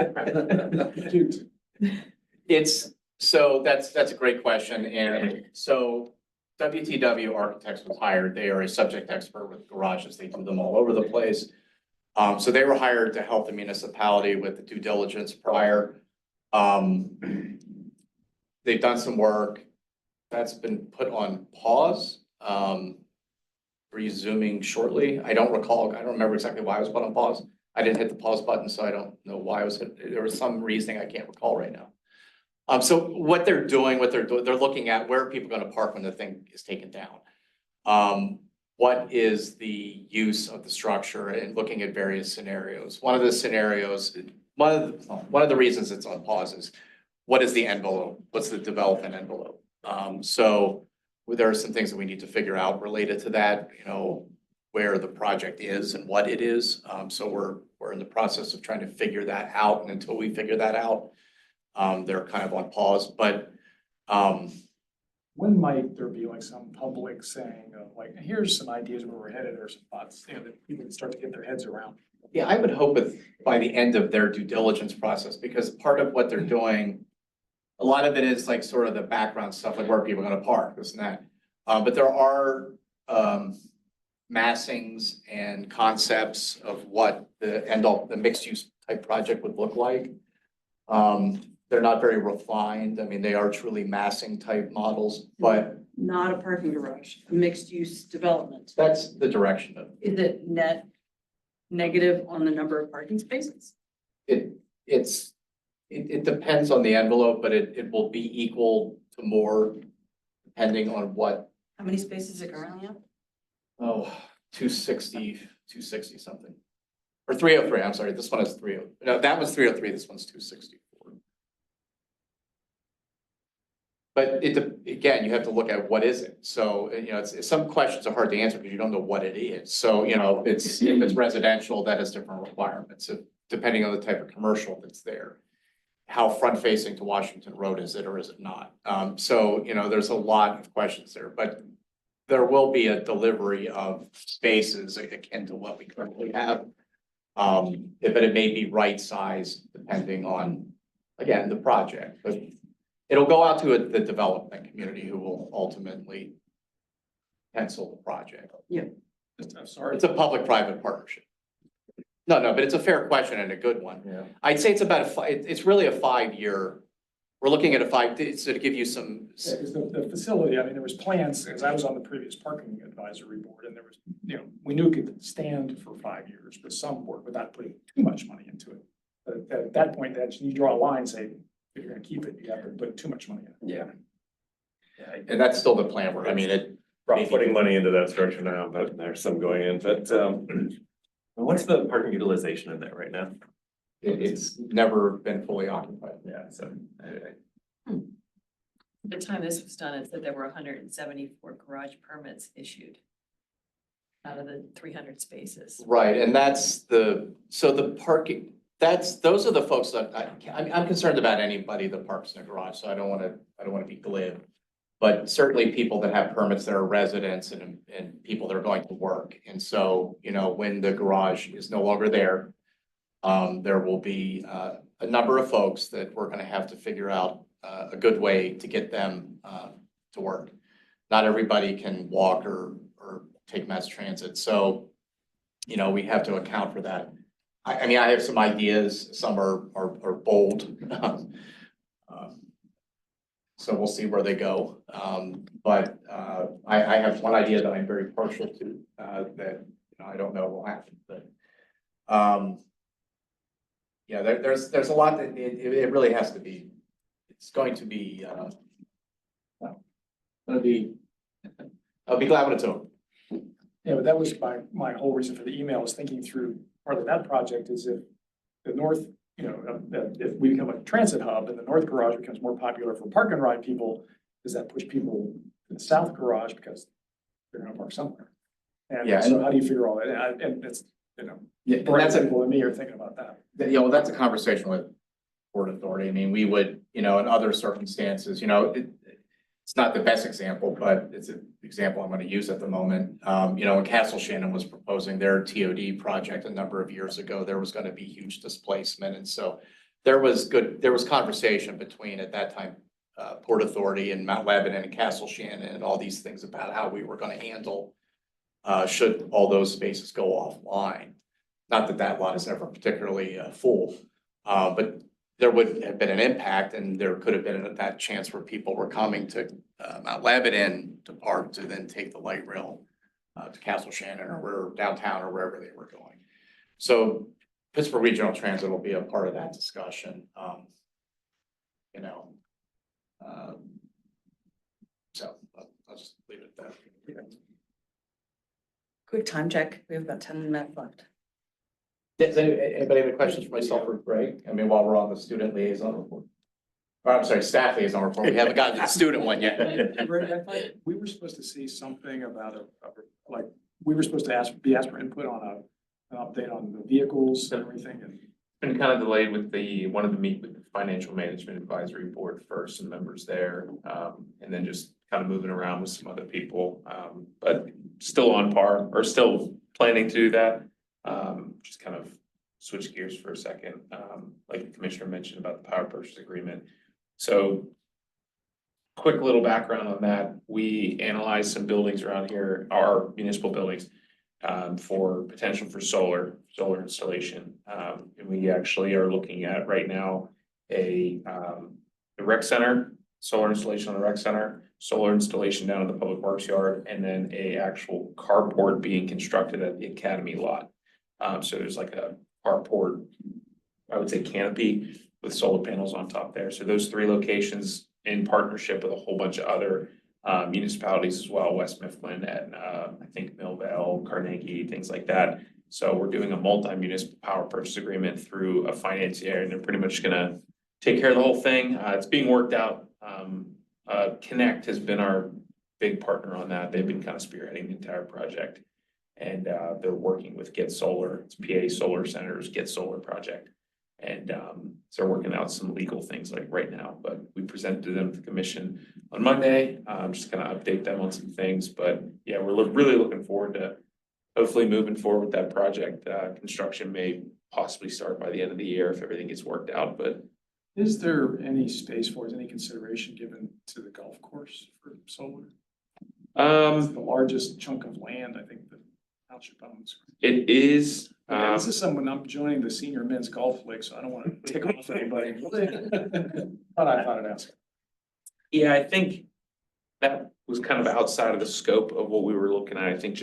That's a great question. And so WTW Architects was hired. They are a subject expert with garages. They do them all over the place. So they were hired to help the municipality with the due diligence prior. They've done some work that's been put on pause, resuming shortly. I don't remember exactly why it was put on pause. I didn't hit the pause button, so I don't know why it was hit. There was some reasoning I can't recall right now. So what they're doing, they're looking at where are people going to park when the thing is taken down. What is the use of the structure and looking at various scenarios. One of the scenarios, one of the reasons it's on pause is what is the envelope? What's the development envelope? So there are some things that we need to figure out related to that, where the project is and what it is. So we're in the process of trying to figure that out. And until we figure that out, they're kind of on pause, but When might there be like some public saying of like, here's some ideas where we're headed or some thoughts, that people can start to get their heads around? yeah, I would hope by the end of their due diligence process, because part of what they're doing, a lot of it is like sort of the background stuff, like where are people gonna park, this and that. But there are massings and concepts of what the mixed use type project would look like. They're not very refined. I mean, they are truly massing type models, but Not a parking garage, a mixed use development. that's the direction of Is it net negative on the number of parking spaces? it. It depends on the envelope, but it will be equal to more depending on what, How many spaces is it currently have? 260 something. Or 303, I'm sorry, this one is 30. No, that was 303, this one's 264. But again, you have to look at what is it. So, some questions are hard to answer because you don't know what it is. So, if it's residential, that has different requirements, depending on the type of commercial that's there. How front facing to Washington Road is it or is it not? So, there's a lot of questions there, but there will be a delivery of spaces akin to what we currently have. But it may be right sized depending on, again, the project, but it'll go out to the development community who will ultimately pencil the project. Just I'm sorry. It's a public-private partnership. No, but it's a fair question and a good one. Yeah. I'd say it's about it's really a 5-year, we're looking at so to give you some, Yeah, because the facility, I mean, there was plans, because I was on the previous parking advisory board, and there was, we knew it could stand for 5 years with some work without putting too much money into it. But at that point, you draw a line, say, if you're gonna keep it, you have to put too much money in it. Yeah. Yeah, and that's still the plan, I mean, Rob putting money into that structure now, but there's some going in, but, what's the parking utilization in there right now? it's never been fully occupied. Yeah, so, The time this was done, it said there were 174 garage permits issued out of the 300 spaces. Right, and so the parking, those are the folks that I'm concerned about anybody that parks in a garage, so I don't wanna be glib. But certainly people that have permits that are residents and people that are going to work. And so, when the garage is no longer there, there will be a number of folks that we're gonna have to figure out a good way to get them to work. Not everybody can walk or take mass transit, so, we have to account for that. I mean, I have some ideas, some are bold. So we'll see where they go. But I have one idea that I'm very partial to that I don't know will happen, but yeah, there's a lot that it really has to be. It's going to be I'll be glad when it's over. Yeah, but that was my whole reason for the email, was thinking through part of that project is if the north, if we become a transit hub and the north garage becomes more popular for park and ride people, does that push people to the south garage because they're gonna park somewhere? And Yeah, so how do you figure all that? And it's, Yeah, and bright that's a people than me are thinking about that. well, that's a conversation with Port Authority. I mean, we would, in other circumstances, it's not the best example, but it's an example I'm going to use at the moment. When Castle Shannon was proposing their TOD project a number of years ago, there was going to be huge displacement. And so there was conversation between, at that time, Port Authority and Mount Lebanon and Castle Shannon and all these things about how we were going to handle should all those spaces go offline. Not that that lot is ever particularly full, but there would have been an impact, and there could have been that chance where people were coming to Mount Lebanon to park to then take the light rail to Castle Shannon or downtown or wherever they were going. So Pittsburgh Regional Transit will be a part of that discussion. So I'll just leave it at that. Quick time check. We have about 10 minutes left. Does anybody have any questions for myself or Greg? I mean, while we're on the student liaison report. Or I'm sorry, staff liaison report. We haven't gotten to the student one yet. Greg, I thought we were supposed to see something about we were supposed to be asked for input on an update on the vehicles and everything, and Been kind of delayed with wanted to meet with the Financial Management Advisory Board first, some members there, and then just kind of moving around with some other people. But still on par, or still planning to do that. Just kind of switch gears for a second. Like the commissioner mentioned about the power purchase agreement. So quick little background on that. We analyzed some buildings around here, our municipal buildings, for potential for solar installation. And we actually are looking at right now the rec center, solar installation on the rec center, solar installation down in the public works yard, and then a actual carport being constructed at the academy lot. So there's like a carport, I would say canopy with solar panels on top there. So those 3 locations in partnership with a whole bunch of other municipalities as well, West Mifflin and I think Millvale, Carnegie, things like that. So we're doing a multi-municipal power purchase agreement through a financier, and they're pretty much gonna take care of the whole thing. It's being worked out. Connect has been our big partner on that. They've been kind of spearheading the entire project. And they're working with Get Solar, it's PA Solar Center's Get Solar project. And so they're working out some legal things like right now, but we presented to them the commission on Monday. Just kind of update them on some things, but yeah, we're really looking forward to hopefully moving forward with that project. Construction may possibly start by the end of the year if everything gets worked out, but. is there any space for, is any consideration given to the golf course for solar? It's the largest chunk of land, I think, that Township owns. It is, Yeah, this is someone, I'm joining the senior men's golf league, so I don't wanna tick off anybody. But I thought I'd ask. yeah, I think that was kind of outside of the scope of what we were looking at. I think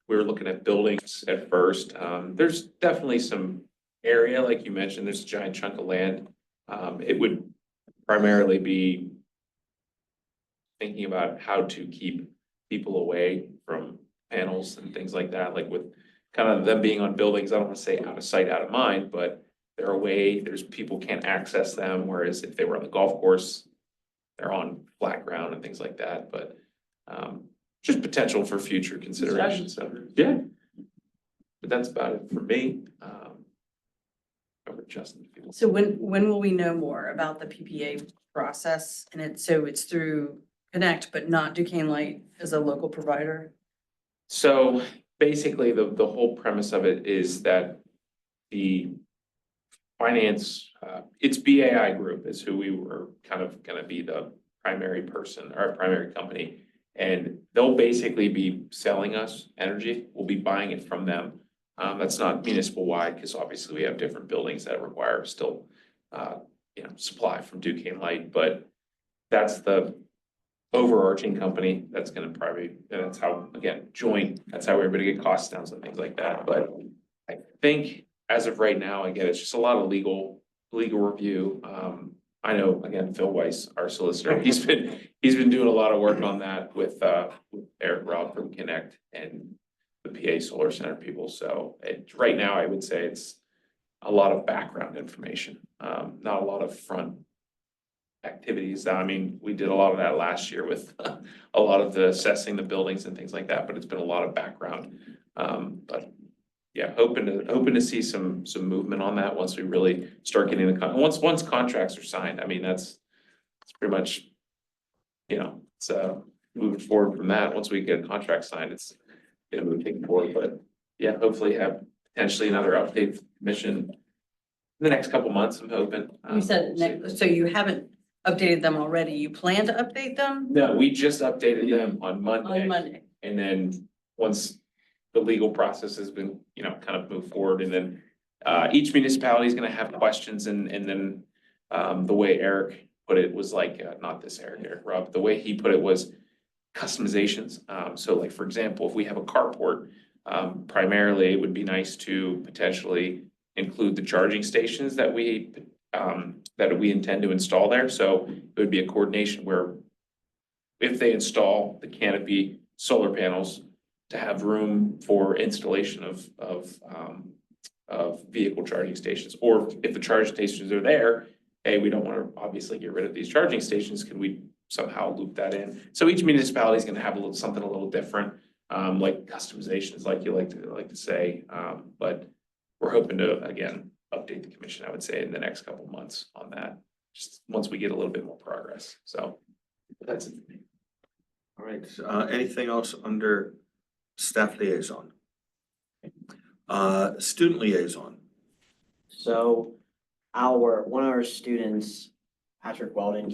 we were looking at buildings at first. There's definitely some area, like you mentioned, there's a giant chunk of land. It would primarily be thinking about how to keep people away from panels and things like that, like with kind of them being on buildings, I don't want to say out of sight, out of mind, but they're away, there's people can't access them, whereas if they were on the golf course, they're on flat ground and things like that, but just potential for future consideration, so, yeah. But that's about it for me. Over to Justin. if you want. So when will we know more about the PPA process? And it's through Connect, but not Duquesne Light as a local provider? So basically, the whole premise of it is that the finance, it's BAI Group is who we were kind of gonna be the primary person or primary company. And they'll basically be selling us energy. We'll be buying it from them. That's not municipal wide, because obviously we have different buildings that require still, supply from Duquesne Light, but that's the overarching company that's gonna probably, and that's how, again, joint, that's how we're able to get costs down and things like that, but I think as of right now, again, it's just a lot of legal review. I know, again, Phil Weiss, our solicitor, he's been doing a lot of work on that with Eric Robb from Connect and the PA Solar Center people, so right now, I would say it's a lot of background information, not a lot of front activities. I mean, we did a lot of that last year with a lot of the assessing the buildings and things like that, but it's been a lot of background. But yeah, hoping to see some movement on that once we really start getting once contracts are signed. I mean, that's pretty much, it's moving forward from that. Once we get a contract signed, it's moving forward. But yeah, hopefully have potentially another update from the commission in the next couple months, I'm hoping. You said, so you haven't updated them already. You plan to update them? No, we just updated them on Monday. On Monday. And then once the legal process has been, kind of moved forward, and then each municipality is gonna have questions, and then the way Eric put it was like, not this Eric here, Rob, the way he put it was customizations. So like, for example, if we have a carport, primarily it would be nice to potentially include the charging stations that we intend to install there. So it would be a coordination where if they install the canopy solar panels, to have room for installation of vehicle charging stations, or if the charging stations are there, hey, we don't want to obviously get rid of these charging stations, can we somehow loop that in? So each municipality is going to have something a little different, like customizations, like you like to say, but we're hoping to, again, update the commission, I would say, in the next couple months on that, just once we get a little bit more progress. So that's it for me. All right, anything else under staff liaison? Student liaison. So one of our students, Patrick Weldon,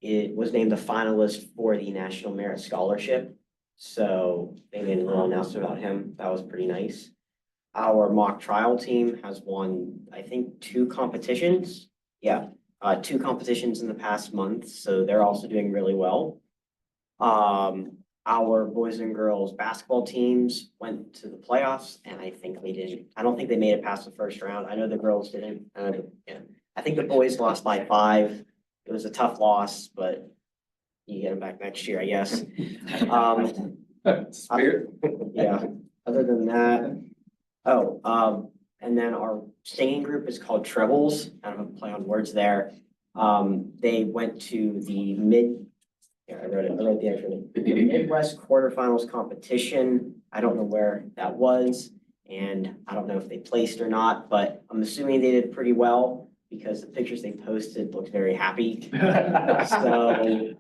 it was named a finalist for the National Merit Scholarship. So they made a little announcement about him. That was pretty nice. Our mock trial team has won, I think, 2 competitions. Yeah, 2 competitions in the past month. So they're also doing really well. Our boys and girls basketball teams went to the playoffs, and I don't think they made it past the first round. I know the girls didn't. I think the boys lost by 5. It was a tough loss, but you get them back next year, I guess. Spirit. Yeah, other than that, and then our singing group is called Trebles. I don't have a play on words there. They went to the I wrote the actual name. The Midwest quarterfinals competition. I don't know where that was, and I don't know if they placed or not, but I'm assuming they did pretty well because the pictures they posted looked very happy. So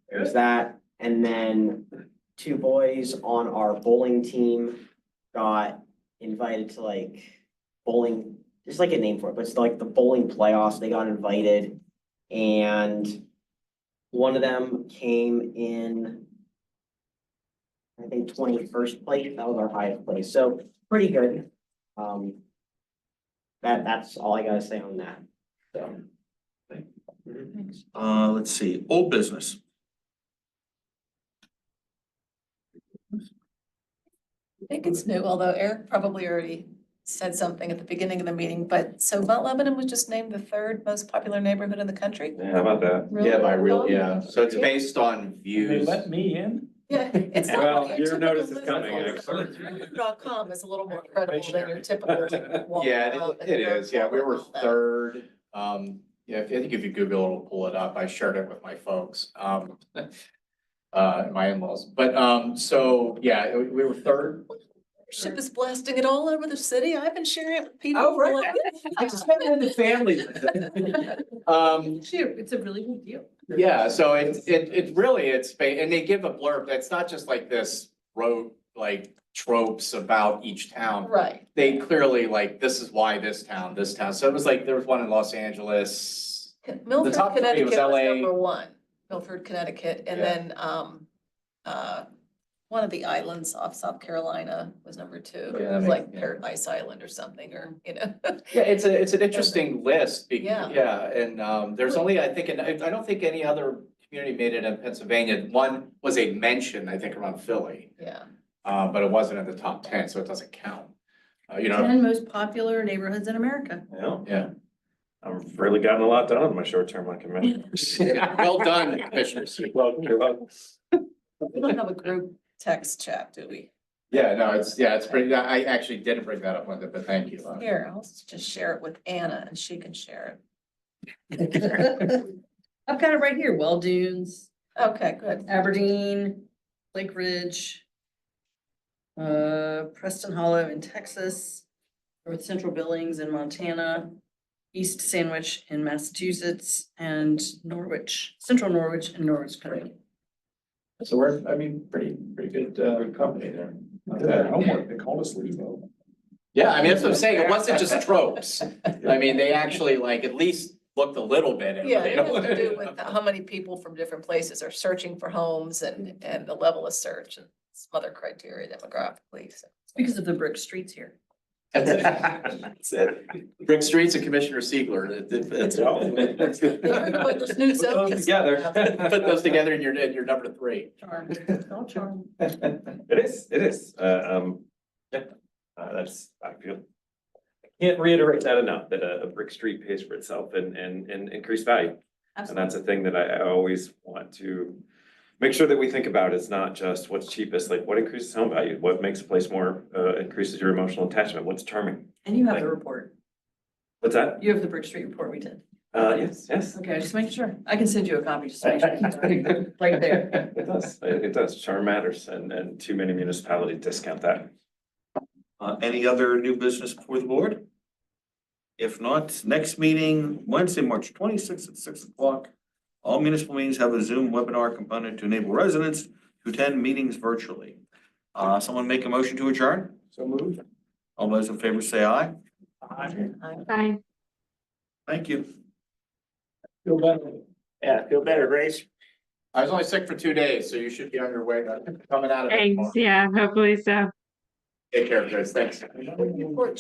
there's that. And then 2 boys on our bowling team got invited to bowling. There's a name for it, but it's the bowling playoffs. They got invited, and one of them came in, I I think 21st place. That was our highest place. So pretty good. That's all I gotta say on that. So. Let's see, old business. I think it's new, although Eric probably already said something at the beginning of the meeting, but so Mount Lebanon was just named the 3rd most popular neighborhood in the country. Yeah, how about that? Really? Yeah, by real, Oh, yeah. So it's yeah. based on They views. let me in? Yeah, it's not Well, like your typical notice is list. coming, actually. .com is a little more credible than your typical. wall Yeah, club it and is. Yeah, we were all that. 3rd. Yeah, I think if you Google, it'll pull it up. I shared it with my folks, my in-laws. But, so, yeah, we were 3rd. Ship is blasting it all over the city. I've been sharing it with people. Oh, for right. like- I just met in the family. Sure, it's a really good deal. Yeah, so it really, and they give a blurb, that's not just like this road, like tropes about each town. Right. They clearly like, this is why this town, so it was like, there was one in Los Angeles. Milford, top three was Connecticut was LA. number 1. Milford, Connecticut, and Yeah. then, one of the islands off South Carolina was number 2. Yeah, It that was makes- like yeah. Paradise Island or something, or, Yeah, it's an interesting list. Yeah. Yeah, and there's only, I think, I don't think any other community made it in Pennsylvania. One was a mention, I think, around Philly, yeah. but it wasn't in the top 10, so it doesn't count. You know, 10 most popular neighborhoods in America. Yeah, yeah. I've really gotten a lot done on my short term on commission. Well done, Commissioners. Well, you're welcome. We don't have a group text chat, do we? Yeah, no, it's pretty, I actually didn't bring that up, Linda, but thank you. Here, I'll just share it with Anna and she can share I've got it right here. Well Dunes, it. Okay, good. Aberdeen, Lake Ridge, Preston Hollow in Texas, North Central Billings in Montana, East Sandwich in Massachusetts, and Norwich, Central Norwich and Norwich, Connecticut. So we're, I mean, pretty good company there. Did their homework, they called us Levo. Yeah, I mean, that's what I'm saying, it wasn't just tropes. I mean, they actually like at least looked a little bit. At Yeah, it, it has to do with how many people from different places are searching for homes and the level of search and some other criteria demographically, so. Because of the brick streets here. That's it. Brick Streets and Commissioner Siegler. It's all. They heard about this new Put those zone. together. Put those together and you're number 3. Charm, all charm. It is, yeah, that's, I feel. Can't reiterate that enough, that a brick street pays for itself and increased value. And that's a thing that I always want to make sure that we think about. It's not just what's cheapest, like what increases home value, what makes a place more, increases your emotional attachment, what's charming. And you have the report. What's that? You have the Brick Street report we did. Yes. Okay, just making sure. I can send you a copy, just to make sure. Right there. It does, charm matters, and too many municipalities discount that. Any other new business before the board? If not, next meeting, Wednesday, March 26th at 6 o'clock. All municipal meetings have a Zoom webinar component to enable residents to attend meetings virtually. Someone make a motion to adjourn? So moved. All those in favor say aye. Bye. Thank you. Feel better. Yeah, feel better, Grace. I was only sick for 2 days, so you should be on your way to coming out of it. Thanks. Yeah, hopefully so. Take care, Chris. Thanks. Report